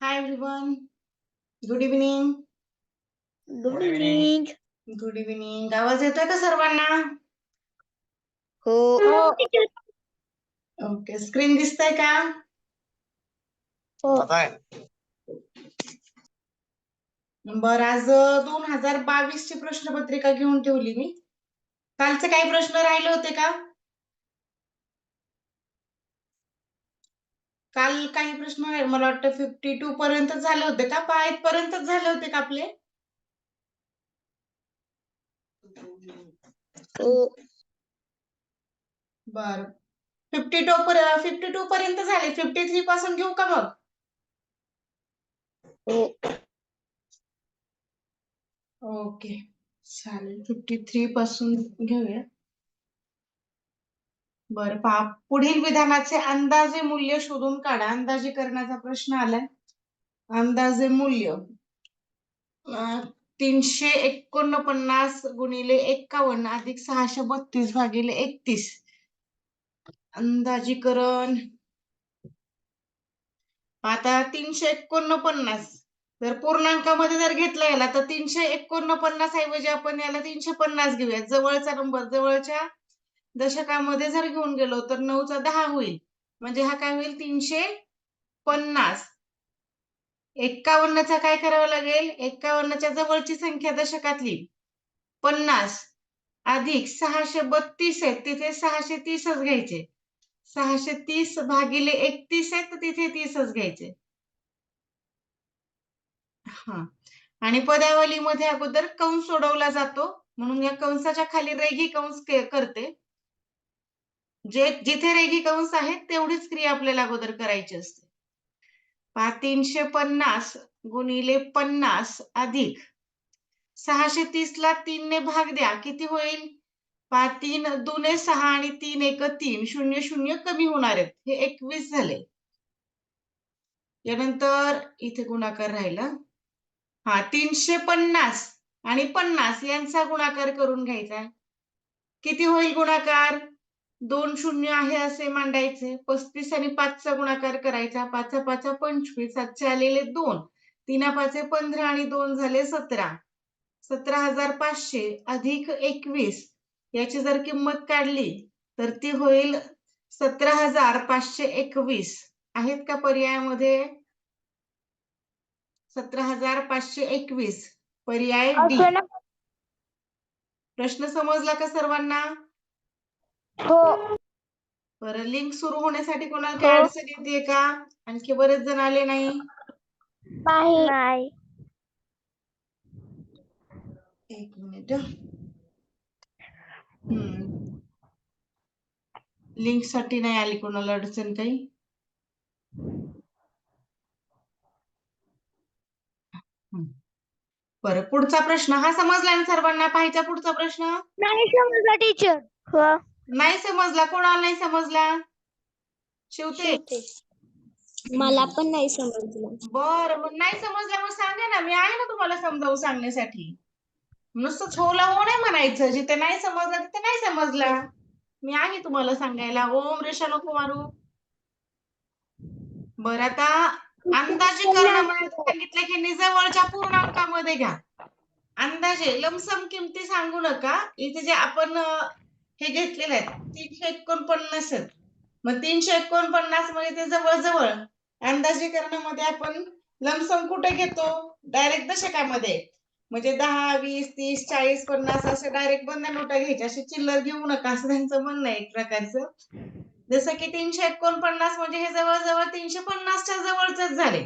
Hi everyone. Good evening. Good evening. Good evening. आवाज येतोय का सर्वांना? हो. ओके. स्क्रीन दिसतंय का? हो. बरं, आज 2022 ची प्रश्नपत्रिका घेऊन ठेवली मी. कालचे काही प्रश्न राहिले होते का? काल काही प्रश्न मला वाटतं 52 पर्यंत झाले होते का? 5 पर्यंतच झाले होते का आपले? हो. बरं. 52 पर्यंत झाले. 53 पासून घेऊ का मग? हो. ओके. चालेल. 53 पासून घेऊया. बरं, पहा, पुढील विधानाचे अंदाजे मूल्य शोधून काढा. अंदाजीकरणाचा प्रश्न आलाय. अंदाजे मूल्य 349 गुणिले 51 अधिक 632 भागिले 31. अंदाजीकरण आता 349 जर पूर्णांकामध्ये जर घेतला याला तर 349 ऐवजी आपण याला 350 घेऊया. जवळचा नंबर जवळच्या दशकामध्ये जर घेऊन गेलो तर 9चा 10 होईल. म्हणजे हा काय होईल 350. 51चा काय करावं लागेल? 51च्या जवळची संख्या दशकातली 50 अधिक 632 आहेत, तिथे 630च घ्यायचे. 630 भागिले 31 आहेत, तर तिथे 30च घ्यायचे. हा, आणि पदावलीमध्ये अगोदर कंस सोडवला जातो, म्हणून या कंसाच्या खाली रेघी कंस करते. जिथे रेघी कंस आहेत तेवढीच क्रिया आपल्याला अगोदर करायची असते. 350 गुणिले 50 अधिक 630 ला 3 ने भाग द्या, किती होईल? 3 दुने 6 आणि 3 एक 3, 0 0 कमी होणार आहेत, हे 21 झाले. यानंतर इथे गुणाकार राहिला. 350 आणि 50 यांचा गुणाकार करून घ्यायचा. किती होईल गुणाकार? 2 शून्य आहे असे मांडायचे. 35 आणि 5चा गुणाकार करायचा. 5 5 25, 7 आलेले 2, 3 5 15 आणि 2 झाले 17. 17,500 अधिक 21 याची जर किंमत काढली तर ती होईल 17,521. आहेत का पर्यायामध्ये? 17,521 पर्याय डी. प्रश्न समजला का सर्वांना? हो. बरं, लिंक सुरू होण्यासाठी कोणाला काही अडचण येते का? आणखी बरेच जण आले नाही. नाही. एक मिनिट. लिंक साठी नाही आली कोणाला अडचण काही? बरं, पुढचा प्रश्न हा समजला ना सर्वांना? पाहायचा पुढचा प्रश्न. नाही समजला टीचर. हो. नाही समजला? कोणाला नाही समजला? शिवते. मला पण नाही समजलं. बरं, मग नाही समजला मग सांगा ना, मी आहे ना तुम्हाला समजावून सांगण्यासाठी. नुसतं छोला हो नाही म्हणायचं. जिथे नाही समजला तिथे नाही समजला, मी आहे तुम्हाला सांगायला. ओम रेषा नको मारू. बरं, आता अंदाजीकरणामध्ये सांगितलं की निजवळच्या पूर्णांकामध्ये घ्या. अंदाजे लमसम किमती सांगू नका. इथे जे आपण हे घेतलेले आहेत 349 आहेत. मग 349 मध्ये ते जवळ अंदाजीकरणामध्ये आपण लमसम कुठे घेतो? डायरेक्ट दशकामध्ये. म्हणजे 10 20 30 40 50 असे डायरेक्ट बंद नोटा घ्यायच्या, असे चिल्लर घेऊ नका असं त्यांचं म्हणणं आहे एक प्रकारचं. जसं की 349 म्हणजे हे जवळ 350च्या जवळच झाले.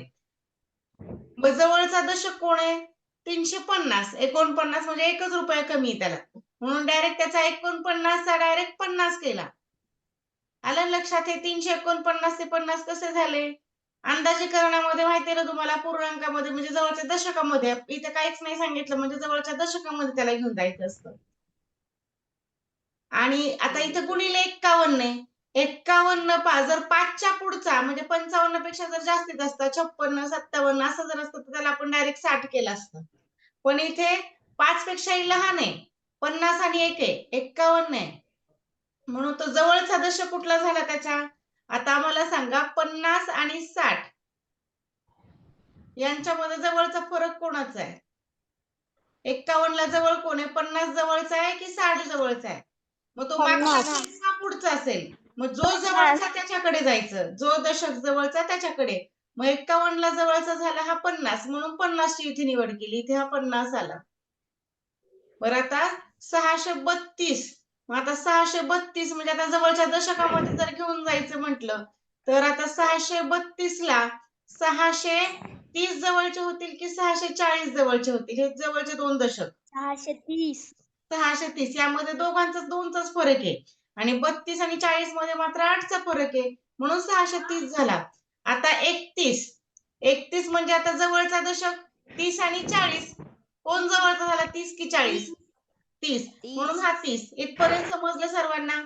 मग जवळचा दशक कोण आहे? 350. 49 म्हणजे 1 रुपया कमी आहे त्याला, म्हणून डायरेक्ट त्याचा 49चा डायरेक्ट 50 केला. आलं लक्षात? हे 349 ते 50 कसे झाले? अंदाजीकरणामध्ये माहिती आहे ना तुम्हाला, पूर्णांकामध्ये म्हणजे जवळच्या दशकामध्ये. इथे काहीच नाही सांगितलं म्हणजे जवळच्या दशकामध्ये त्याला घेऊन जायचं असतं. आणि आता इथे गुणिले 51 आहे. 51 जर 5च्या पुढचा म्हणजे 55 पेक्षा जर जास्तीत जास्त 56 57 असं जर असतं तर त्याला आपण डायरेक्ट 60 केलं असतं. पण इथे 5 पेक्षाही लहान आहे, 50 आणि 1 आहे, 51 आहे, म्हणून तो जवळचा दशक कुठला झाला त्याचा? आता आम्हाला सांगा 50 आणि 60 यांच्यामध्ये जवळचा फरक कोणाचा आहे? 51 ला जवळ कोण आहे? 50 जवळचा आहे की 60 जवळचा आहे? मग तो मागचा 30 हा पुढचा असेल. मग जो जवळचा त्याच्याकडे जायचं, जो दशक जवळचा त्याच्याकडे. मग 51 ला जवळचा झाला हा 50, म्हणून 50 ची इथे निवड केली. इथे हा 50 आला. बरं आता 632. मग आता 632 म्हणजे आता जवळच्या दशकामध्ये जर घेऊन जायचं म्हटलं, तर आता 632 ला 630 जवळचे होतील की 640 जवळचे होतील? हे जवळचे दोन दशक. 630. 630 यामध्ये दोघांचा 2चाच फरक आहे आणि 32 आणि 40 मध्ये मात्र 8चा फरक आहे, म्हणून 630 झाला. आता 31 म्हणजे आता जवळचा दशक 30 आणि 40. कोण जवळचा झाला, 30 की 40? 30, म्हणून हा 30. इथपर्यंत समजलं सर्वांना?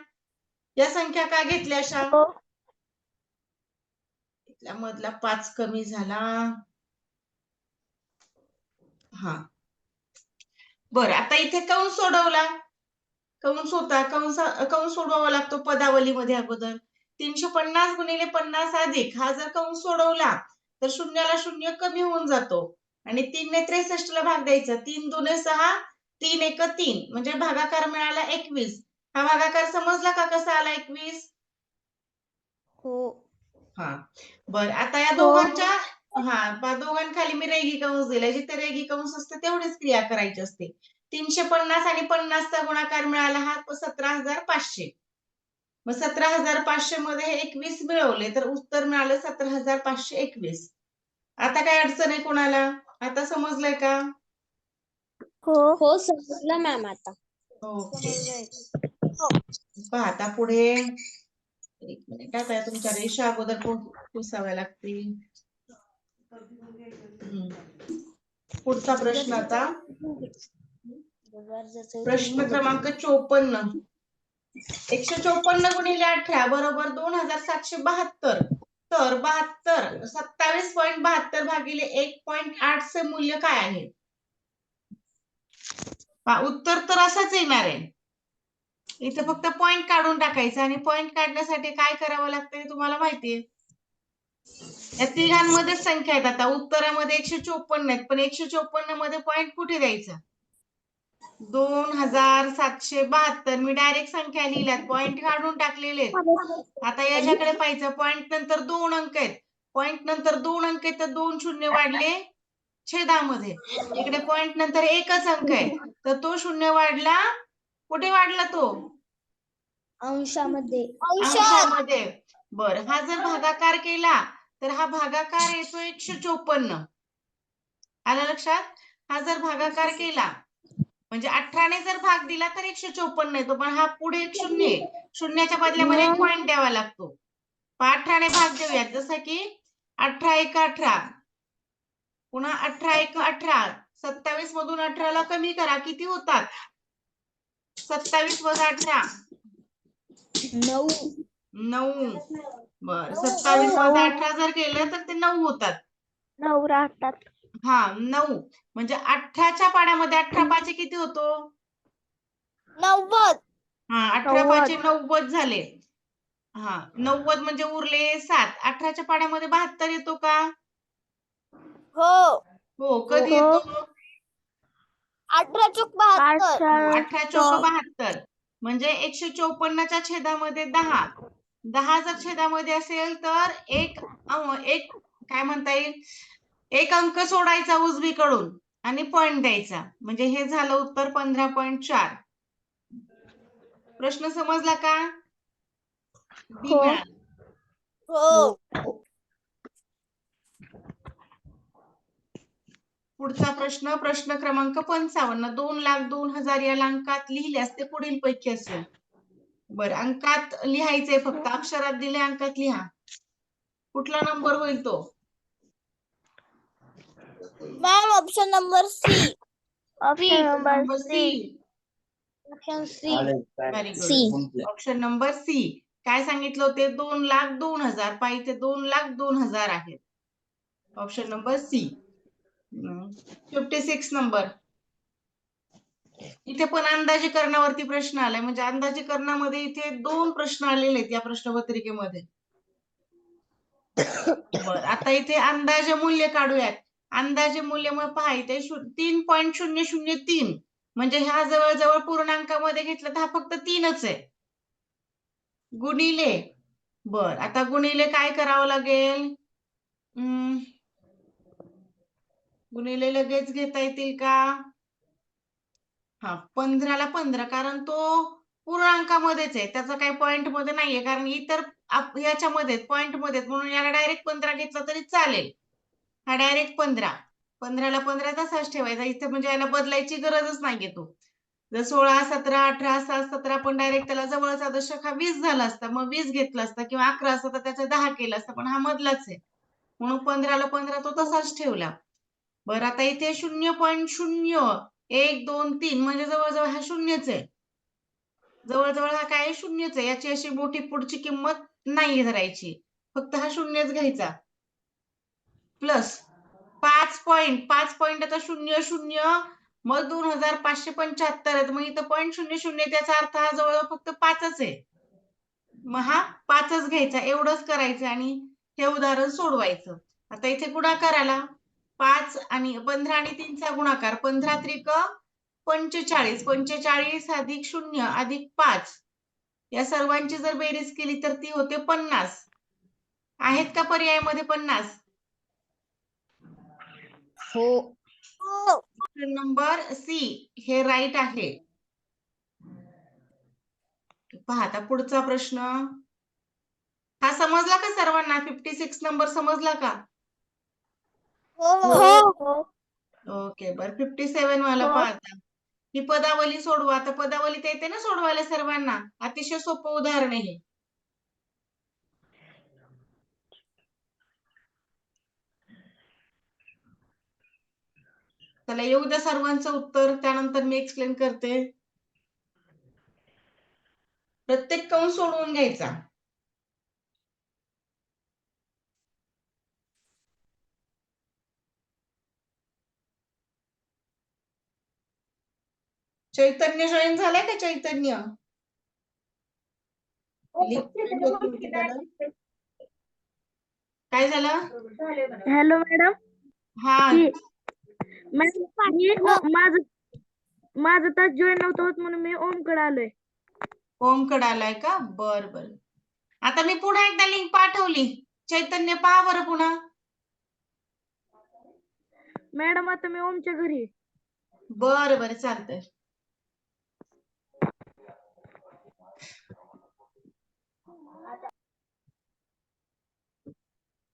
या संख्या का घेतल्या अशा? इथल्या मधला 5 कमी झाला. हा बरं, आता इथे कंस सोडवला. कंस होता, कंस सोडवावा लागतो पदावलीमध्ये अगोदर. 350 गुणिले 50 अधिक हा जर कंस सोडवला तर शून्याला शून्य कमी होऊन जातो आणि 3 ने 63 ला भाग द्यायचा. 3 दुने 6, 3 एक 3 म्हणजे भागाकार मिळाला 21. हा भागाकार समजला का कसा आला 21? हो. हा बरं, आता या दोघांच्या दोघांखाली मी रेघी कंस दिलाय. जिथे रेघी कंस असते तेवढीच क्रिया करायची असते. 350 आणि 50चा गुणाकार मिळाला हा 17,500. मग 17,500 मध्ये 21 मिळवले तर उत्तर मिळालं 17,521. आता काय अडचण आहे कोणाला? आता समजलंय का? हो समजलं मॅम आता. ओके. पहा आता पुढे एक मिनिट, आता तुमच्या रेषा अगोदर पुसाव्या लागतील. पुढचा प्रश्न आता प्रश्न क्रमांक 54. 154 गुणिले 18 बरोबर 2,772. तर 27.72 भागिले 1.8 चे मूल्य काय आहे? उत्तर तर असंच येणार आहे. इथे फक्त पॉइंट काढून टाकायचं आणि पॉइंट काढण्यासाठी काय करावं लागतं हे तुम्हाला माहितीये. या तिघांमध्ये संख्या आहेत. आता उत्तरामध्ये 154 आहेत, पण 154 मध्ये पॉइंट कुठे द्यायचा? 2,772. मी डायरेक्ट संख्या लिहिल्यात, पॉइंट काढून टाकलेले. आता याच्याकडे पाहायचं, पॉइंट नंतर 2 अंक आहेत. पॉइंट नंतर 2 अंक आहेत तर 2 शून्य वाढले छेदामध्ये. इकडे पॉइंट नंतर एकच अंक आहे तर तो शून्य वाढला, कुठे वाढला तो? अंशामध्ये. अंशामध्ये. बरं, हा जर भागाकार केला तर हा भागाकार येतो 154. आलं लक्षात? हा जर भागाकार केला म्हणजे 18 ने जर भाग दिला तर 154 येतो, पण हा पुढे एक शून्य आहे. शून्याच्या बदल्यामध्ये एक पॉइंट द्यावा लागतो. 18 ने भाग देऊयात, जसं की 18 एक 18, पुन्हा 18 एक 18. 27 मधून 18 ला कमी करा, किती होतात? 27 वजा 18 9. बर, 27 वजा 18 जर केलं तर ते 9 होतात. 9 राहतात. 9 म्हणजे 18च्या पाड्यामध्ये 18 पाचे किती होतो? 90. 18 पाचे 90 झाले. 90 म्हणजे उरले 7. 18च्या पाड्यामध्ये 72 येतो का? हो, कधी येतो? 18 चूक 72. 18 चोक 72 म्हणजे 154च्या छेदामध्ये 10. 10 जर छेदामध्ये असेल तर एक काय म्हणता येईल, एक अंक सोडायचा उजवीकडून आणि पॉइंट द्यायचा, म्हणजे हे झालं उत्तर 15.4. प्रश्न समजला का? पुढचा प्रश्न, प्रश्न क्रमांक 55. 2,02,000 या अंकात लिहिल्यास ते पुढील पैकी असेल. बरं, अंकात लिहायचंय, फक्त अक्षरात दिले अंकात लिहा. कुठला नंबर होईल तो? Ma'am option number C. Number C. Option C. Very good. Option number C. काय सांगितलं होते? 2,02,000. पाहिजे 2,02,000 आहेत. Option number C. 56 नंबर. इथे पण अंदाजीकरणावरती प्रश्न आलाय, म्हणजे अंदाजीकरणामध्ये इथे 2 प्रश्न आलेले आहेत या प्रश्नपत्रिकेमध्ये. बरं, आता इथे अंदाजे मूल्य काढूयात. अंदाजे मूल्य मग पहा इथे 3.003 म्हणजे ह्या जवळजवळ पूर्णांकामध्ये घेतलं तर हा फक्त 3च आहे. गुणिले बर आता गुणिले काय करावं लागेल? गुणिले लगेच घेता येतील का? हा 15ला 15 कारण तो पूर्णांकामध्येच आहे, त्याचा काही पॉइंट मध्ये नाहीये कारण इतर याच्यामध्ये पॉइंट मध्ये म्हणून याला डायरेक्ट 15 घेतला तरी चालेल. हा डायरेक्ट 15ला 15 तसाच ठेवायचा इथे म्हणजे याला बदलायची गरजच नाहीये तो. जर 16, 17, 18 असता 17 पण डायरेक्ट त्याला जवळचा दशक हा 20 झाला असता, मग 20 घेतला असता किंवा 11 असता तर त्याचा 10 केला असता, पण हा मधलाच आहे म्हणून 15ला 15 तो तसाच ठेवला. बरं आता इथे 0.01, 2, 3 म्हणजे जवळजवळ हा शून्यच आहे. जवळजवळ हा काय शून्यच आहे, याची अशी मोठी पुढची किंमत नाही धरायची, फक्त हा शून्यच घ्यायचा. प्लस 5 पॉईंट आता 0, मग 2575 आहेत, मग इथं 0.00 त्याचा अर्थ हा जवळजवळ फक्त 5च आहे. मग हा 5च घ्यायचा, एवढंच करायचं आणि हे उदाहरण सोडवायचं. आता इथे गुणाकार आला 5 आणि 15 आणि 3चा गुणाकार 15 त्रिक 45, 45 अधिक 0 अधिक 5 या सर्वांची जर बेरीज केली तर ती होते 50. आहेत का पर्यायामध्ये 50? हो. ऑप्शन नंबर सी हे राईट आहे. पहा आता पुढचा प्रश्न. हा समजला का सर्वांना? 56 नंबर समजला का? हो. ओके बरं 57 वाला हो. पहा आता. ही पदावली सोडवा. आता पदावलीत येते ना सोडवायला सर्वांना. अतिशय सोपं उदाहरण आहे हे. चला येऊ द्या सर्वांचं उत्तर, त्यानंतर मी एक्सप्लेन करते. प्रत्येक कंस सोडवून घ्यायचा. चैतन्य जॉईन झालाय का चैतन्य? काय झालं? Hello madam. हा माझं तास जॉईन नव्हतं होत म्हणून मी ओमकडे आलोय. ओमकडे आलाय का? बर बर. आता मी पुन्हा एकदा लिंक पाठवली. चैतन्य पहा बरं पुन्हा. मॅडम आता मी ओमच्या घरी आहे. बर बर चालतंय.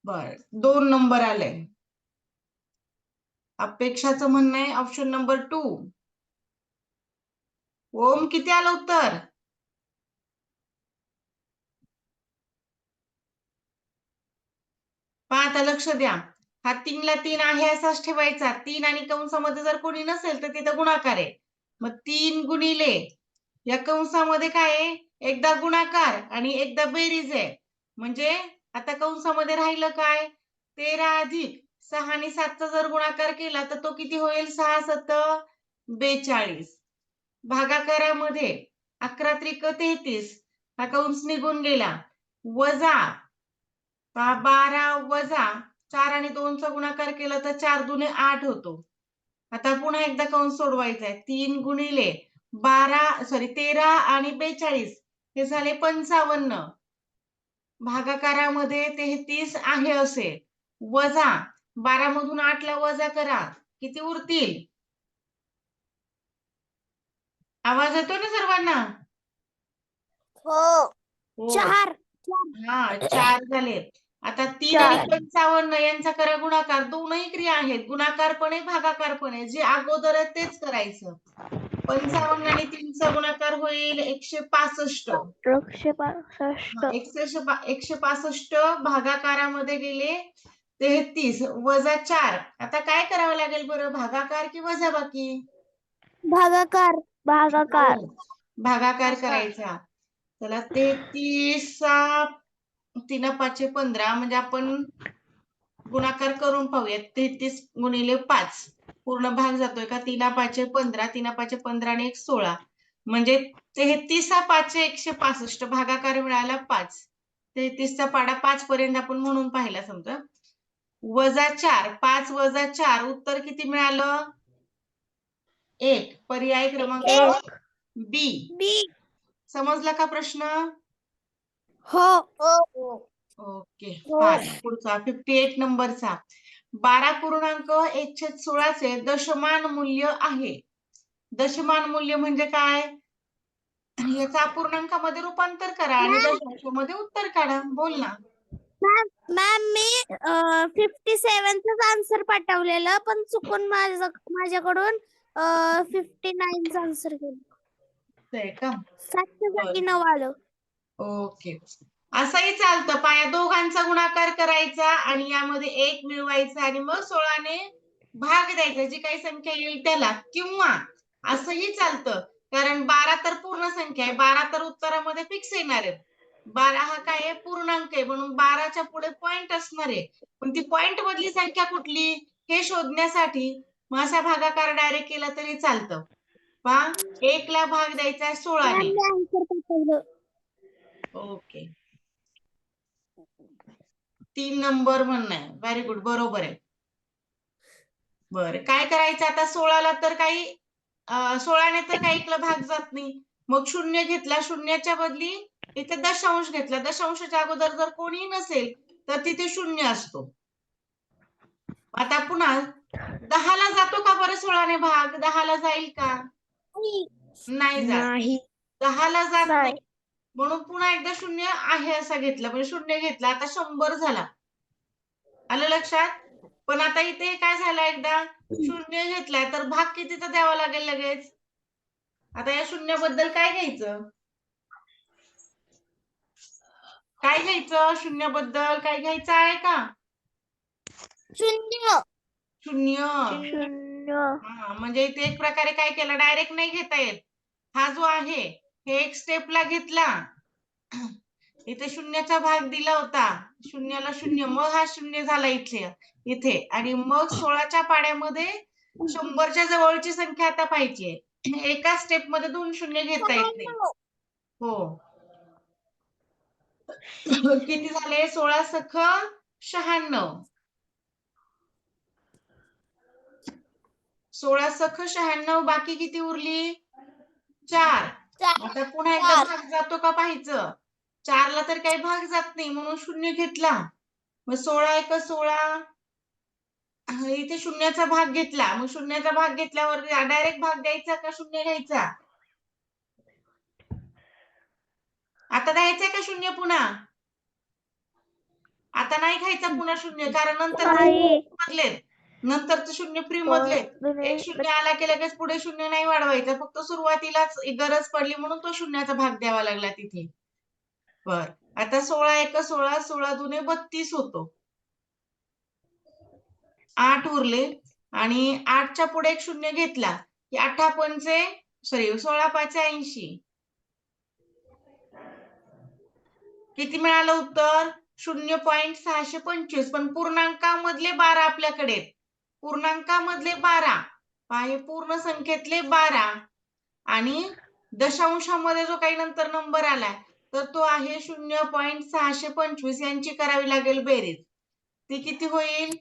बर 2 नंबर आले. अपेक्षाचं म्हणणं आहे ऑप्शन नंबर 2. ओम किती आलं उत्तर? पहा आता लक्ष द्या. हा 3ला 3 आहे असाच ठेवायचा. 3 आणि कंसामध्ये जर कोणी नसेल तर तिथं गुणाकार आहे. मग 3 गुणिले या कंसामध्ये काय आहे? एकदा गुणाकार आणि एकदा बेरीज आहे. म्हणजे आता कंसामध्ये राहिलं काय? 13 अधिक 6 आणि 7चा जर गुणाकार केला तर तो किती होईल? 6 7 42. भागाकारामध्ये 11 त्रिक 33 हा कंस निघून गेला. वजा 12 वजा 4 आणि 2चा गुणाकार केला तर 4 दुने 8 होतो. आता पुन्हा एकदा कंस सोडवायचा आहे. 3 गुणिले 13 आणि 42 हे झाले 55. भागाकारामध्ये 33 आहे असे. वजा 12 मधून 8ला वजा करा. किती उरतील? आवाज येतोय ना सर्वांना? हो. हो. 4. हा 4 झाले. आता 3 आणि 55 यांचा करा गुणाकार. दोनही क्रिया आहेत. गुणाकार पण आहे, भागाकार पण आहे. जे अगोदर आहे तेच करायचं. 55 आणि 3चा गुणाकार होईल 165. 165 भागाकारामध्ये गेले 33 वजा 4. आता काय करावं लागेल बरं? भागाकार की वजाबाकी? भागाकार. भागाकार करायचा. चला 33 3 5 15 म्हणजे आपण गुणाकार करून पाहूयात. 33 गुणिले 5 पूर्ण भाग जातोय का? 3 5 15 3 5 15 आणि 1 16 म्हणजे 33 5 165 भागाकार मिळाला 5. 33चा पाडा 5 पर्यंत आपण म्हणून पाहिला समजा. -4 5 - 4 उत्तर किती मिळालं? 1. पर्याय क्रमांक एक. बी. बी. समजला का प्रश्न? हो. ओके हो. फार. पुढचा 58 नंबरचा 12.1/16 चे दशमान मूल्य आहे. दशमान मूल्य म्हणजे काय? याचं अपूर्णांकामध्ये रूपांतर करा आणि दशांशामध्ये उत्तर काढा. बोल ना. मॅम मी 57च आन्सर पाठवलेलं पण चुकून माझ्याकडून 59च आन्सर केलं. आहे का? 7च्या जागी 9 आलं. ओके. असंही चालतं. पाया दोघांचा गुणाकार करायचा आणि यामध्ये 1 मिळवायचा आणि मग 16ने भाग द्यायचा. जी काही संख्या येईल त्याला. किंवा असंही चालतं. कारण 12 तर पूर्ण संख्या आहे. 12 तर उत्तरामध्ये फिक्स येणार आहे. 12 हा काय आहे? पूर्णांक आहे. म्हणून 12च्या पुढे पॉइंट असणार आहे. पण ती पॉइंट मधली संख्या कुठली? हे शोधण्यासाठी मग असा भागाकार डायरेक्ट केला तरी चालतं. पहा 1 ला भाग द्यायचा 16ने. मॅम मी आन्सर पाठवलं. ओके. 3 नंबर म्हणणं आहे. Very good. बरोबर आहे. बरं. काय करायचं आता 16ला तर काही 16ने तर काही एकला भाग जात नाही. मग 0 घेतला. शून्याच्या बदली इथे दशांश घेतला. दशांशाच्या अगोदर जर कोणीही नसेल तर तिथे 0 असतो. आता पुन्हा 10ला जातो का बरं 16ने भाग? 10ला जाईल का? नाही जात. नाही. 10ला जात नाही. नाही. म्हणून पुन्हा एकदा 0 आहे असा घेतला. म्हणजे 0 घेतला. आता 100 झाला. आलं लक्षात? पण आता इथे काय झालं एकदा 0 घेतलाय तर भाग कितीचा द्यावा लागेल लगेच? आता या शून्याबद्दल काय घ्यायचं? काय घ्यायचं? शून्याबद्दल काय घ्यायचं आहे का? 0. 0. 0. म्हणजे इथे एक प्रकारे काय केलं? डायरेक्ट नाही घेता येत. हा जो आहे हे एक स्टेपला घेतला. इथे 0चा भाग दिला होता. 0ला 0 मग हा 0 झाला इथे आणि मग 16च्या पाड्यामध्ये 100च्या जवळची संख्या आता पाहिजे. एका स्टेप मध्ये 2 शून्य घेता येत नाही. हो. किती झाले? 16 सख 96. 16 सख 96 बाकी किती उरली? 4. आता पुन्हा एकदा भाग जातो का पाहायचं. 4ला तर काही भाग जात नाही म्हणून 0 घेतला. मग 16 एक 16. इथे शून्याचा भाग घेतला. मग शून्याचा भाग घेतल्यावर डायरेक्ट भाग द्यायचा का 0 घ्यायचा? आता द्यायचंय का 0 पुन्हा? आता नाही घ्यायचा पुन्हा 0 कारण नंतर नाही. मधले नंतरचे 0 फ्री मधले. एक 0 आला की लगेच पुढे 0 नाही वाढवायचा. फक्त सुरुवातीलाच गरज पडली म्हणून तो शून्याचा भाग द्यावा लागला तिथे. बर. आता 16 एक 16 16 दुने 32 होतो. 8 उरले आणि 8च्या पुढे एक 0 घेतला की 8 पंचे 16 पाचे 80. किती मिळालं उत्तर? 0.625. पण पूर्णांकामधले 12 आपल्याकडे आहेत. पूर्णांकामधले 12 हे पूर्ण संख्येतले 12 आणि दशांशामध्ये जो काही नंतर नंबर आलाय तर तो आहे 0.625. यांची करावी लागेल बेरीज. ती किती होईल?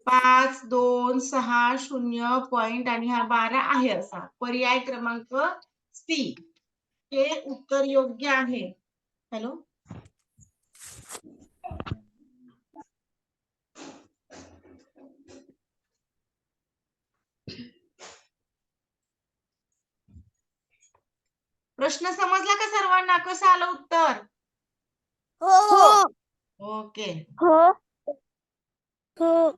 5 2 6 0 पॉइंट आणि हा 12 आहे असा. पर्याय क्रमांक सी हे उत्तर योग्य आहे. हॅलो. प्रश्न समजला का सर्वांना? कसं आलं उत्तर? हो. ओके. हो. हो.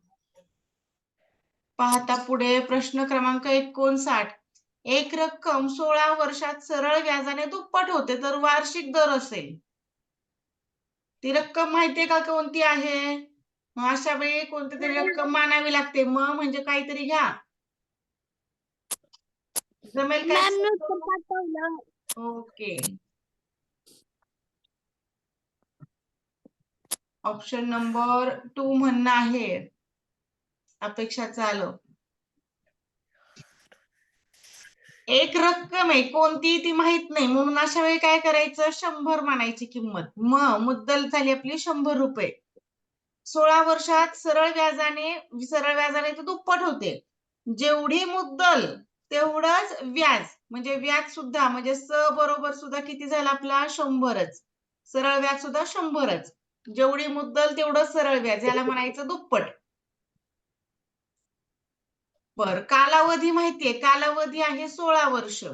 पाहता पुढे प्रश्न क्रमांक 59. एक रक्कम 16 वर्षात सरळ व्याजाने दुप्पट होते तर वार्षिक दर असेल. ती रक्कम माहितीये का कोणती आहे? मग अशा वेळी कोणती तरी रक्कम मानावी लागते. म्हणजे काहीतरी घ्या. जमेल काय? मॅम मी उत्तर पाठवलं. ओके. ऑप्शन नंबर 2 म्हणणं आहे. अपेक्षा चालव. एक रक्कम आहे कोणती ती माहित नाही म्हणून अशा वेळी काय करायचं? 100 मानायची किंमत. मुद्दल झाली आपली 100 रुपये. 16 वर्षात सरळ व्याजाने ते दुप्पट होते. जेवढी मुद्दल तेवढंच व्याज, म्हणजे व्याज सुद्धा म्हणजे बरोबर सुद्धा किती झाला आपला 100च. सरळ व्याज सुद्धा 100च. जेवढी मुद्दल तेवढं सरळ व्याज, याला म्हणायचं दुप्पट. बर, कालावधी माहितीये, कालावधी आहे 16 वर्ष.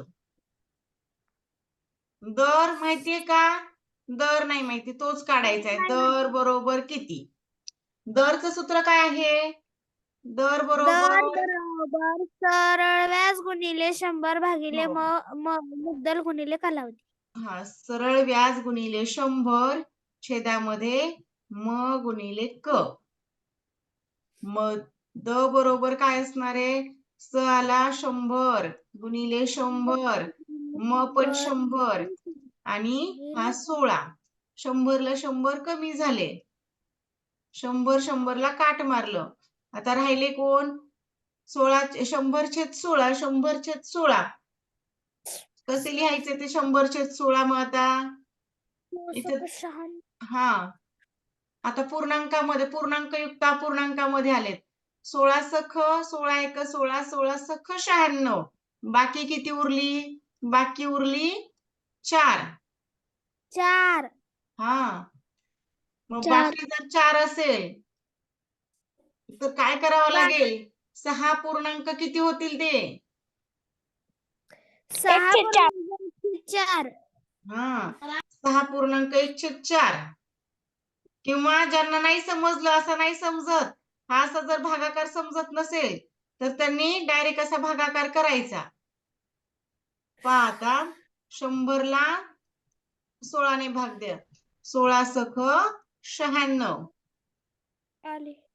दर माहितीये का? दर नाही माहिती, तोच काढायचा आहे. दर बरोबर किती? दरचं सूत्र काय आहे? दर दर बरोबर बरोबर सरळ व्याज गुणिले 100 भागिले हो. मुद्दल गुणिले कालावधी. हा, सरळ व्याज गुणिले 100 छेदामध्ये म गुणिले क. मग द बरोबर काय असणार आहे? स आला 100 गुणिले 100, म पण 100 आणि हा 16. 100 ला 100 कमी झाले. 100 ला काट मारलं. आता राहिले कोण? 100/16. 100/16 कसे लिहायचे ते 100/16? मग आता इथे हा, आता पूर्णांकयुक्त अपूर्णांकामध्ये आलेत. 16 सख 16 एक 16, 16 सख 96. बाकी किती उरली? बाकी उरली 4. 4. हा, मग 4. बाकी जर 4 असेल तर काय करावं लागेल? 6 पूर्णांक किती होतील ते? 6/4. हा, 6.1/4. किंवा ज्यांना नाही समजलं, असं नाही समजत, हा असा जर भागाकार समजत नसेल तर त्यांनी डायरेक्ट असा भागाकार करायचा. पहा आता, 100 ला 16 ने भाग द्या. 16 सख 96.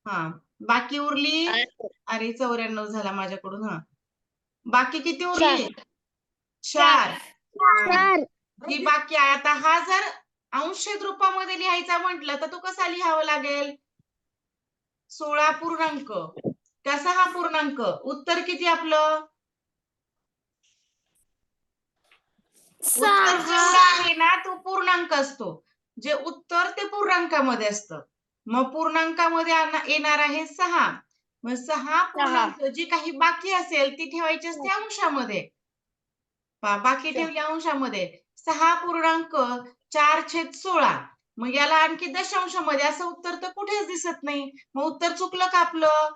हा, बाकी उरली, अरे 94 झाला माझ्याकडून. हा, बाकी किती उरली? 4. ही बाकी आहे. आता हा जर अंशछेद रूपामध्ये लिहायचा म्हटलं तर तो कसा लिहावा लागेल? 16 पूर्णांक कसा हा पूर्णांक? उत्तर किती आपलं? उत्तर जेवढं आहे ना तो पूर्णांक असतो. जे उत्तर ते पूर्णांकामध्ये असतं. मग पूर्णांकामध्ये येणार आहे 6. मग 6 पूर्णांक जी काही बाकी असेल ती ठेवायची असते अंशामध्ये. बाकी ठेवली अंशामध्ये. 6.4/16. मग याला आणखी दशांशामध्ये, असं उत्तर तर कुठेच दिसत नाही. मग उत्तर चुकलं का आपलं?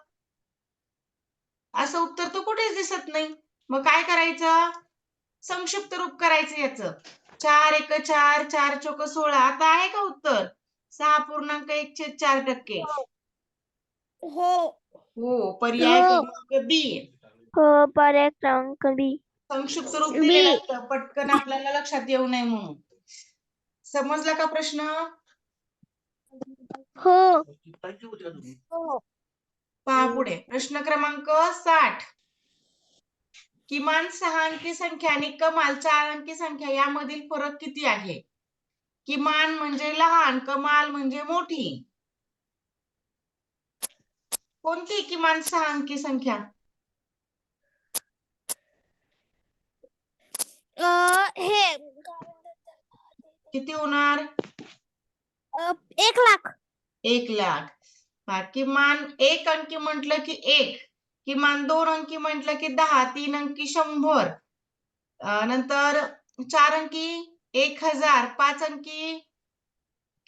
असं उत्तर तर कुठेच दिसत नाही. मग काय करायचं? संक्षिप्त रूप करायचं याचं. 4 एक 4, 4 चोक 16. आता आहे का उत्तर? 6.1/4%. हो, पर्याय क्रमांक बी. हो, पर्याय क्रमांक बी. संक्षिप्त रूप दिलेलं असतं, पटकन आपल्याला लक्षात येऊ नये म्हणून. समजला का प्रश्न? हो. पहा पुढे, प्रश्न क्रमांक 60. किमान 6 अंकी संख्या आणि कमाल 4 अंकी संख्या यामधील फरक किती आहे? किमान म्हणजे लहान, कमाल म्हणजे मोठी. कोणती किमान 6 अंकी संख्या? हे किती होणार? 1,00,000. 1,00,000. किमान 1 अंकी म्हटलं की 1, किमान 2 अंकी म्हटलं की 10, 3 अंकी 100, नंतर 4 अंकी 1,000, 5 अंकी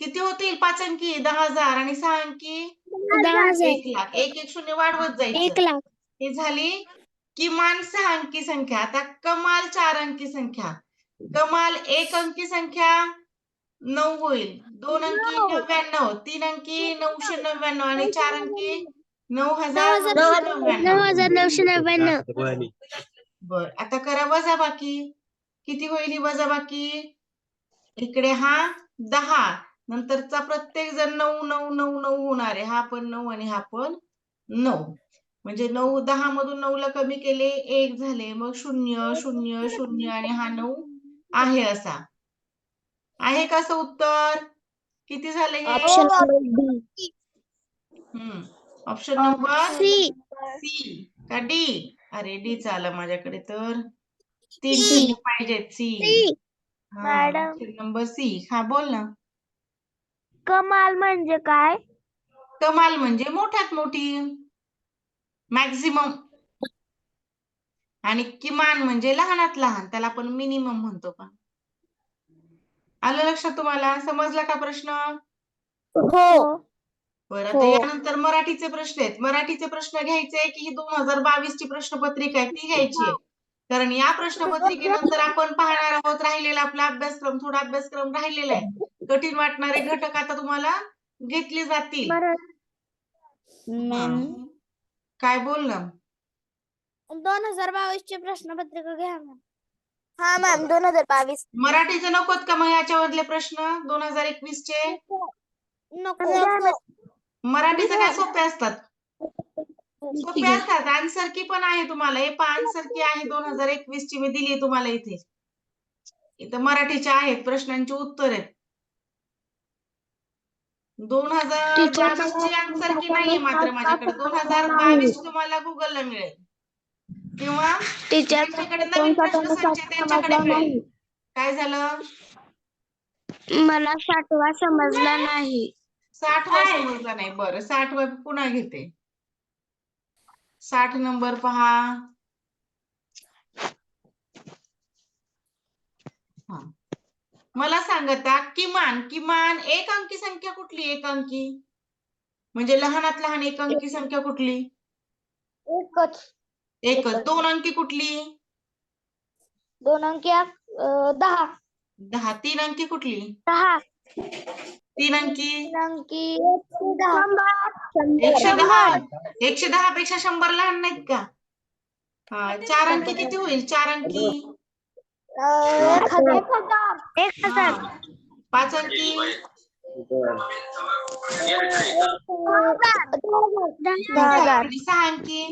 किती होतील? 5 अंकी 10,000 आणि 6 अंकी 10,000. 1,00,000. 1 शून्य वाढवत जायचं. 1,00,000. ही झाली किमान 6 अंकी संख्या. आता कमाल 4 अंकी संख्या. कमाल 1 अंकी संख्या 9 होईल. 2 अंकी 99, 3 अंकी 999 आणि 4 अंकी 9,999. 9,999. बर, आता करा वजाबाकी. किती होईल ही वजाबाकी? इकडे हा 10, नंतरचा प्रत्येक जण 9 9 9 9 होणार आहे. हा पण 9 आणि हा पण 9. म्हणजे 9 10 मधून 9 ला कमी केले 1 झाले. मग 0 0 0 आणि हा 9 आहे असा. आहे कसं उत्तर? किती झाले हे? ऑप्शन नंबर सी का डी? अरे डी आला माझ्याकडे तर 3 शून्य पाहिजेत. सी. हा, ऑप्शन नंबर सी. हा, बोल ना. कमाल म्हणजे काय? कमाल म्हणजे मोठ्यात मोठी, मॅक्झिमम. आणि किमान म्हणजे लहानात लहान, त्याला आपण मिनिमम म्हणतो का. आलं लक्षात तुम्हाला? समजला का प्रश्न? हो. बरं, आता यानंतर मराठीचे प्रश्न आहेत. मराठीचे प्रश्न घ्यायचे की ही 2022 ची प्रश्नपत्रिका आहे ती घ्यायची आहे. कारण या प्रश्नपत्रिकेनंतर आपण पाहणार आहोत राहिलेला आपला अभ्यासक्रम, थोडा अभ्यासक्रम राहिलेला आहे. कठीण वाटणारे घटक आता तुम्हाला घेतले जातील. मॅम काय बोल ना? 2022 ची प्रश्नपत्रिका घ्या मॅम. हा मॅम 2022. मराठीचे नकोत का मग याच्यामधले प्रश्न 2021 चे? नको. मराठीचे काय सोपे असतात? सोपे असतात. आन्सर की पण आहे तुम्हाला. हे पहा आन्सर की आहे 2021 ची मी दिली तुम्हाला इथे. इथं मराठीचे आहेत प्रश्नांची उत्तर आहेत. 2022 ची आन्सर की नाहीये मात्र माझ्याकडे. 2022 तुम्हाला गुगलला मिळेल किंवा ज्यांच्याकडे नवीन प्रश्नसंच आहे त्यांच्याकडे मिळेल. काय झालं? मला 60वा समजला नाही. 60वा समजला नाही. बरं 60वा पुन्हा घेते. 60 नंबर पहा. हा, मला सांगता किमान एक अंकी संख्या कुठली? एक अंकी म्हणजे लहानात लहान एक अंकी संख्या कुठली? एकच. दोन अंकी कुठली? 2 अंकी 10. 10. तीन अंकी कुठली? 10. 3 अंकी 110. 110 पेक्षा 100 लहान नाहीत का? हा, 4 अंकी किती होईल? 4 अंकी 1000. 5 अंकी 10,000. आणि 6 अंकी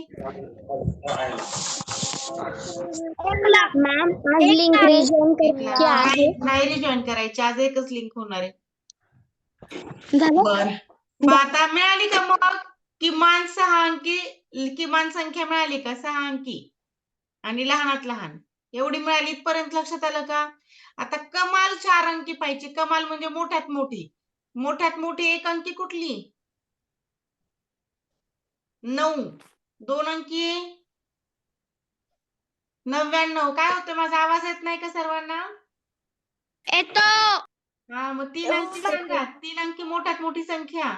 मॅम आज लिंक रिजॉइन करायची आहे. नाही रिजॉइन करायची. आज एकच लिंक होणार आहे. झालं? बर, मग आता मिळाली का मग किमान 6 अंकी किमान संख्या मिळाली का? 6 अंकी आणि लहानात लहान एवढी मिळाली. इथपर्यंत लक्षात आलं का? आता कमाल 4 अंकी पाहिजे. कमाल म्हणजे मोठ्यात मोठी. मोठ्यात मोठी एक अंकी कुठली? 9. 2 अंकी 99. काय होतं? माझा आवाज येत नाही का सर्वांना? येतो. हा, मग 3 अंकी सांगा. 3 अंकी मोठ्यात मोठी संख्या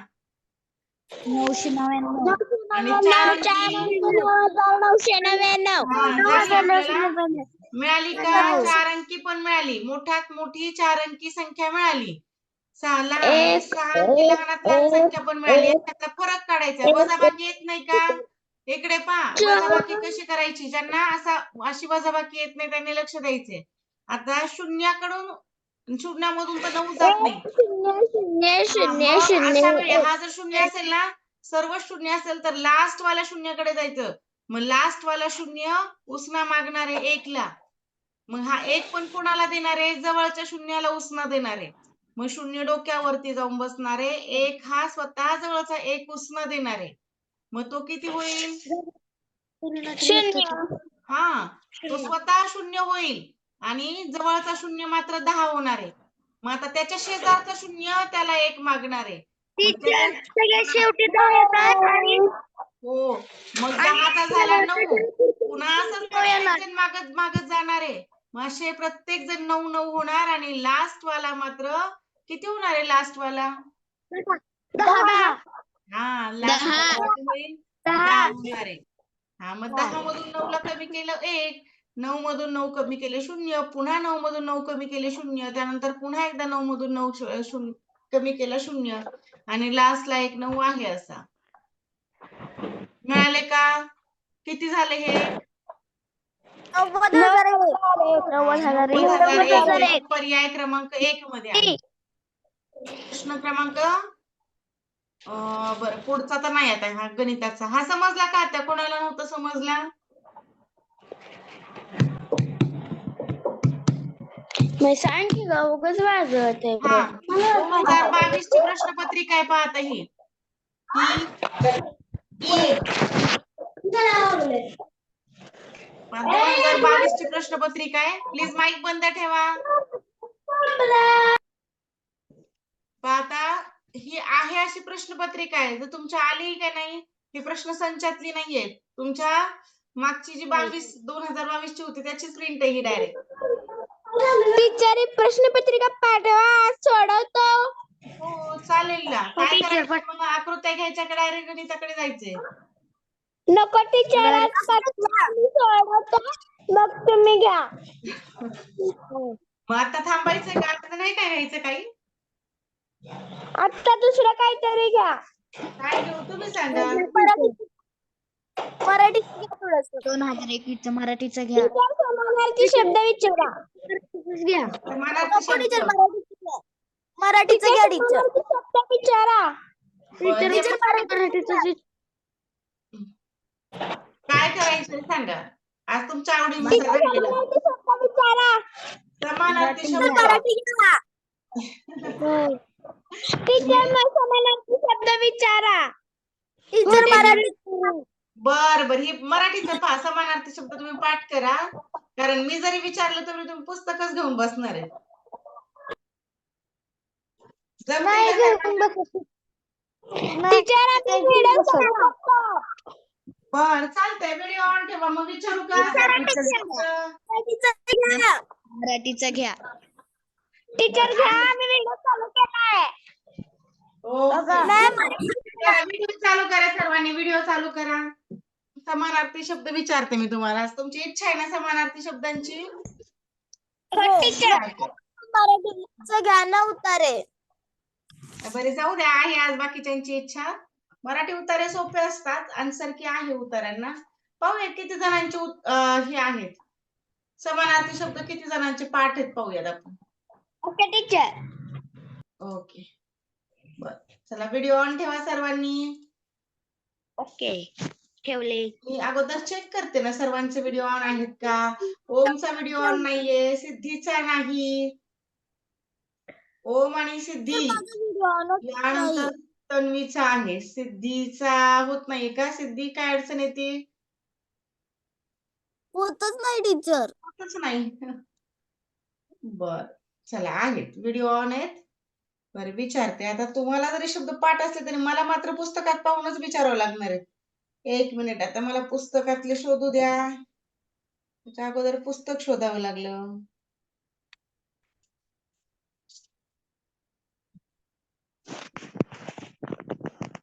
999. आणि 4 अंकी 999. हा, झाली आपल्याला. मिळाली का? 4 अंकी पण मिळाली. मोठ्यात मोठी 4 अंकी संख्या मिळाली. 6 अंकी लहानात लहान संख्या पण मिळाली. याच्यातला फरक काढायचा. वजाबाकी येत नाही का? इकडे पहा, वजाबाकी कशी करायची? ज्यांना अशी वजाबाकी येत नाही त्यांनी लक्ष द्यायचे. आता शून्यामधून तर 9 जात नाही. अशा वेळी हा जर शून्य असेल ना, सर्व शून्य असेल तर लास्ट वाल्या शून्याकडे जायचं. मग लास्ट वाला शून्य उसना मागणार आहे 1 ला. मग हा 1 पण कोणाला देणार आहे? जवळच्या शून्याला उसना देणार आहे. मग शून्य डोक्यावरती जाऊन बसणार आहे. 1 हा स्वतः जवळचा 1 उसना देणार आहे. मग तो किती होईल? हा, तो स्वतः शून्य होईल आणि जवळचा शून्य मात्र 10 होणार आहे. मग आता त्याच्या शेजारचा शून्य त्याला 1 मागणार आहे. शेवटी 10 येतात आणि हो, मग 10चा झाला 9. पुन्हा असंच प्रत्येक जण मागत जाणार आहे. मग असे प्रत्येक जण 9 होणार आणि लास्ट वाला मात्र किती होणार आहे? लास्ट वाला 10. हा, लास्ट वाला किती होईल? 10 होणार आहे. हा, मग 10 मधून 9 ला कमी केलं 1, 9 मधून 9 कमी केले 0, पुन्हा 9 मधून 9 कमी केले 0, त्यानंतर पुन्हा एकदा 9 मधून 9 कमी केलं 0 आणि लास्टला एक 9 आहे असा. मिळाले का? किती झाले हे? 90,001. पर्याय क्रमांक 1 मध्ये आहे. प्रश्न क्रमांक बरं, पुढचा तर नाही आता. हा गणिताचा. हा समजला का? आता कोणाला नव्हतं समजला? सांग की ग, उगाच वाजवत आहे. हा, 2022 ची प्रश्नपत्रिका आहे. पाहता ही 2022 ची प्रश्नपत्रिका आहे. प्लीज माईक बंद ठेवा. पाहता ही आहे अशी प्रश्नपत्रिका आहे. जर तुमच्या आली का नाही, ही प्रश्न संचातली नाहीये. तुमच्या मागची जी 2022 ची होती त्याचीच प्रिंट आहे ही डायरेक्ट. टीचर प्रश्नपत्रिका पाठवा सोडवतो. हो चालेल ना. काय करायचं मग आकृत्या घ्यायच्या का डायरेक्ट गणिताकडे जायचंय? नको टीचर आज पाठवा मी सोडवतो मग तुम्ही घ्या. मग आता थांबायचं का? आता नाही काय घ्यायचं काही? आता दुसरं काहीतरी घ्या. काय घेऊ तुम्ही सांगा. मराठी थोडस 2021 मराठीचं घ्या. टीचर समानार्थी शब्द विचारा. घ्या. समानार्थी शब्द. मराठीचं घ्या टीचर. शब्द विचारा. बरं, हे टीचर मराठीचं काय करायचं सांगा. आज तुमच्या आवडीनुसार राहिलेलं. समानार्थी शब्द विचारा. समानार्थी टीचर शब्द. मराठी घ्या. टीचर समानार्थी शब्द विचारा. टीचर मराठी. बर ही मराठीचं पहा समानार्थी शब्द तुम्ही पाठ करा. कारण मी जरी विचारलं तरी तुम्ही पुस्तकच घेऊन बसणार आहे. जमतंय का सगळ्यांना? टीचर आम्ही व्हिडिओ चालवतो. बर चालतंय. व्हिडिओ ऑन ठेवा. मग विचारू का? मराठीचं घ्या. टीचर घ्या आम्ही व्हिडिओ चालू केलाय. व्हिडिओ चालू करा. सर्वांनी व्हिडिओ चालू करा. समानार्थी शब्द विचारते मी तुम्हाला. तुमची इच्छा आहे ना समानार्थी शब्दांची? टीचर मराठीचं घ्या ना उतारे. बरे जाऊ द्या. आहे आज बाकीच्यांची इच्छा. मराठी उतारे सोपे असतात. आन्सर की आहे उतार्यांना. पाहूया किती जणांचे हे आहेत समानार्थी शब्द, किती जणांचे पाठ आहेत पाहूयात आपण. Okay teacher. ओके बर चला व्हिडिओ ऑन ठेवा सर्वांनी. ओके ठेवले. मी अगोदर चेक करते ना सर्वांचे व्हिडिओ ऑन आहेत का. ओमचा व्हिडिओ ऑन नाहीये, सिद्धीचा नाही. ओम आणि सिद्धी यानंतर तन्वीचा आहे. सिद्धीचा होत नाहीये का? सिद्धी काय अडचण येते? होतच नाही टीचर. होतच नाही. बर चला आहेत व्हिडिओ ऑन आहेत. बरं विचारते आता. तुम्हाला जरी शब्द पाठ असले तरी मला मात्र पुस्तकात पाहूनच विचारावं लागणार आहे. 1 मिनिट. आता मला पुस्तकातले शोधू द्या. त्याच्या अगोदर पुस्तक शोधावं लागलं.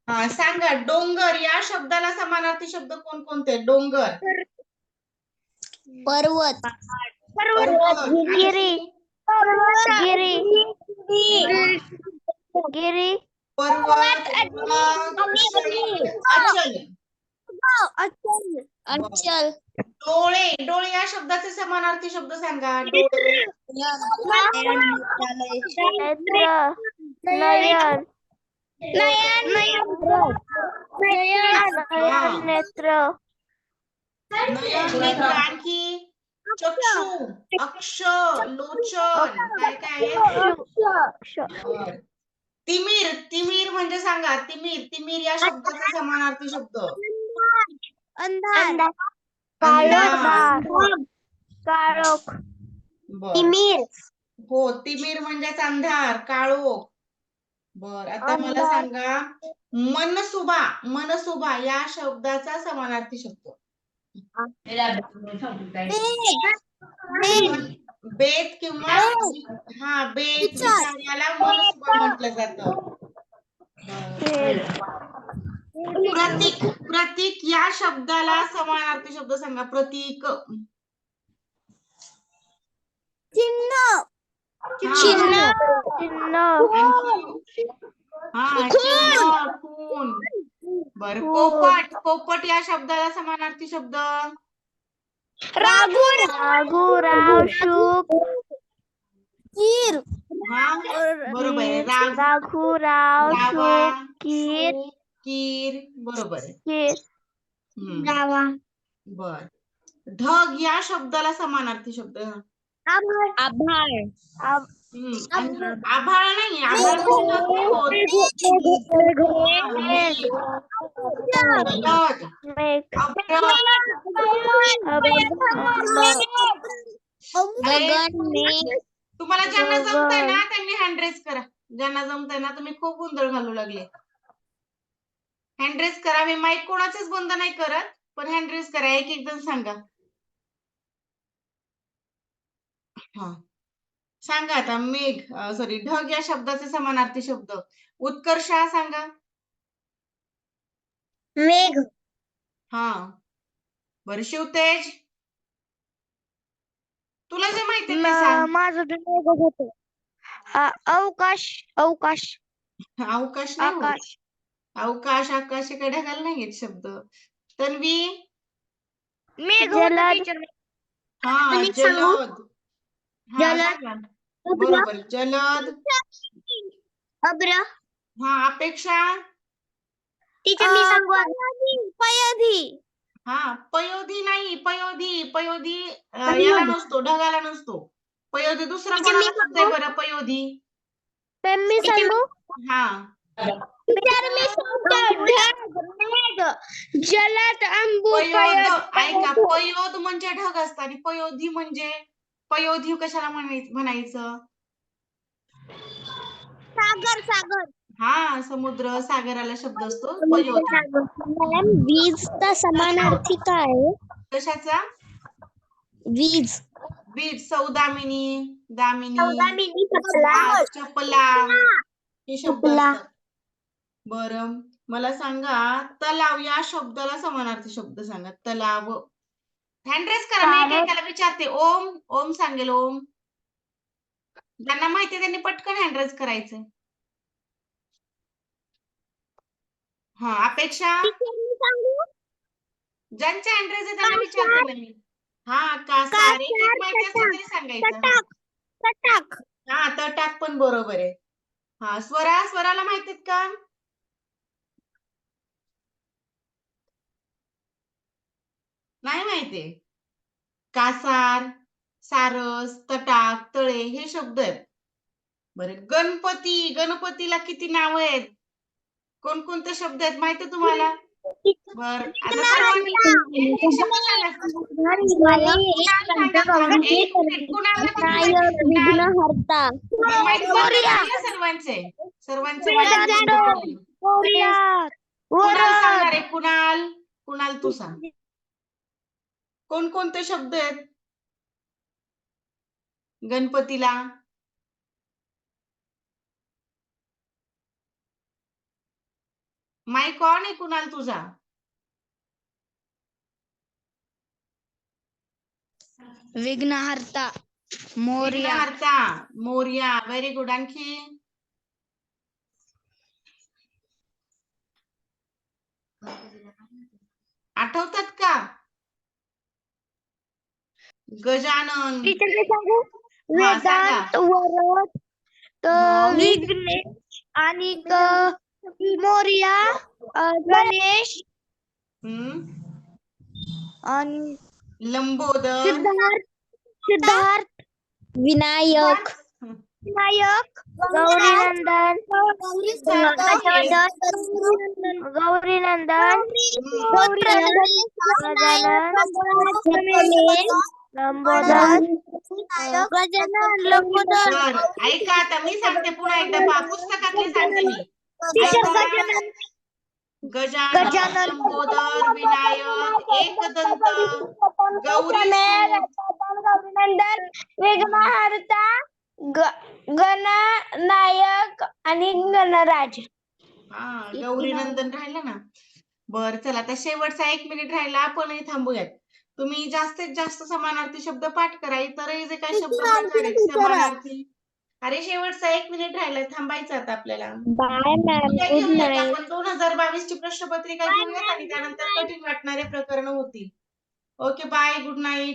हा सांगा. डोंगर या शब्दाला समानार्थी शब्द कोणकोणते? डोंगर, पर्वत. पर्वत, गिरी. गिरी. गिरी. पर्वत, अचल. अचल. डोळे. डोळे या शब्दाचे समानार्थी शब्द सांगा. डोळे, नयन. नेत्र. नेत्र. आणखी चक्षु, अक्ष, लोचन. काय काय आहे? तिमीर. तिमीर म्हणजे सांगा. तिमीर. तिमीर या शब्दाचा समानार्थी शब्द. अंधार. काळोख. बर तिमीर. हो तिमीर म्हणजेच अंधार, काळोख. बर आता मला सांगा. मनसुबा. मनसुबा या शब्दाचा समानार्थी शब्द. बेत किंवा हा बेत विचार याला मनसुबा म्हटलं जातं. प्रतीक. प्रतीक या शब्दाला समानार्थी शब्द सांगा. प्रतीक. चिन्ह. चिन्ह. खून. खून. बर पोपट. पोपट या शब्दाला समानार्थी शब्द. राघू. शुक. कीर. हा बरोबर आहे. राघूराव. रावा, कीर. सूप, कीर. बरोबर आहे. कीर. बर ढग या शब्दाला समानार्थी शब्द. आभाळ. आभाळ नाही. आभाळ तुम्हाला ज्यांना जमतंय ना त्यांनी हँड रेस करा. ज्यांना जमतंय ना, तुम्ही खूप गोंधळ घालू लागले. हँड रेस करा. मी माईक कोणाचेच बंद नाही करत, पण हँड रेस करा. एक एक जण सांगा. हा, सांगा आता. सॉरी, ढग या शब्दाचे समानार्थी शब्द. उत्कर्षा सांगा. मेघ. हा, बरं. शिवतेज, तुला जे माहिती ते सांग. माझं बी मेघच होतं. अवकाश अवकाश अवकाश नाही होत. आकाश अवकाश, आकाश हे काही ढगाला नाही आहेत शब्द. तन्वी, मेघ होतं टीचर. हा, अजून एक सांगू? जलद. हा, जलद. सांगा. बरोबर, जलद. अब्र. हा, अपेक्षा. टीचर मी सांगू पयोधी. हा, पयोधी नाही, पयोधी. पयोधी याला नसतो, ढगाला नसतो. पयोधी दुसरा टीचर, मी कोणाला शब्द आहे बरं पयोधी? मी सांगू. हा, टीचर मी सांगतो. ढग, मेघ, जलद, अंबू, पयोध. ऐका, पयोध म्हणजे ढग असतात आणि पयोधी म्हणजे पयोधी कशाला म्हणायचं? सागर. सागर. हा, समुद्र, सागराला शब्द असतो पयोधी. मॅम, वीजचा समानार्थी काय? कशाचा? वीज. बीज. सौदामिनी, दामिनी, सौदामिनी, हा, चपला हे शब्द चपला. असतात. बरं, मला सांगा, तलाव या शब्दाला समानार्थी शब्द सांगा. तलाव. हँड रेस करा. मी एकेकाला विचारते. ओम. ओम सांगेल. ओम. ज्यांना माहिती त्यांनी पटकन हँड रेस करायचं. हा, अपेक्षा. ज्यांचे हँड रेस आहे त्यांना विचारते ना मी. हा, कासार. एक एक माहिती असलं तरी सांगायचं. तटाक. हा, तटाक पण बरोबर आहे. हा, स्वराला माहितीत का? नाही माहितीये. कासार, सारस, तटाक, तळे हे शब्द आहेत. बरं, गणपती. गणपतीला किती नाव आहेत? कोणकोणते शब्द आहेत माहिती तुम्हाला? बरं, आता सर्वांनी एक एक शब्द सांगा. एक मिनिट. कुणाला किती माहिती? विघ्नहर्ता. मग माईक बंद केलेले सर्वांचे. सर्वांचे माईक बंद केले. कुणाल सांगणार आहे? कुणाल तू सांग. कोणकोणते शब्द आहेत गणपतीला? माईक ऑन आहे कुणाल तुझा? विघ्नहर्ता, मोरया, विघ्नहर्ता, मोरया. Very good. आणखी? आठवतात का? गजानन. हा, सांगा. वेदांत, वरद, विघ्नेश आणि मोरया, गणेश आणि लंबोदर. सिद्धार्थ, विनायक, गौरीनंदन, लंबोदर. बर, ऐका आता मी सांगते पुन्हा एकदा. पहा, पुस्तकातली सांगते मी. ऐका. गजानन, लंबोदर, विनायक, एकदंत, गौरीसूत, गौरीनंदन, विघ्नहर्ता, गणनायक आणि गणराज. हा, गौरीनंदन राहिलं ना. बर, चला आता शेवटचा 1 मिनिट राहिला. आपणही थांबूयात. तुम्ही जास्तीत जास्त समानार्थी शब्द पाठ करा. इतरही जे काही शब्द प्रकार आहेत समानार्थी. अरे, शेवटचा 1 मिनिट राहिलाय. थांबायचं आता आपल्याला. बाय मॅम, उद्या गुड घेऊयात नाईट. आपण 2022 ची प्रश्नपत्रिका घेऊयात आणि त्यानंतर कठीण वाटणारे प्रकरण होतील. Okay, bye, good night.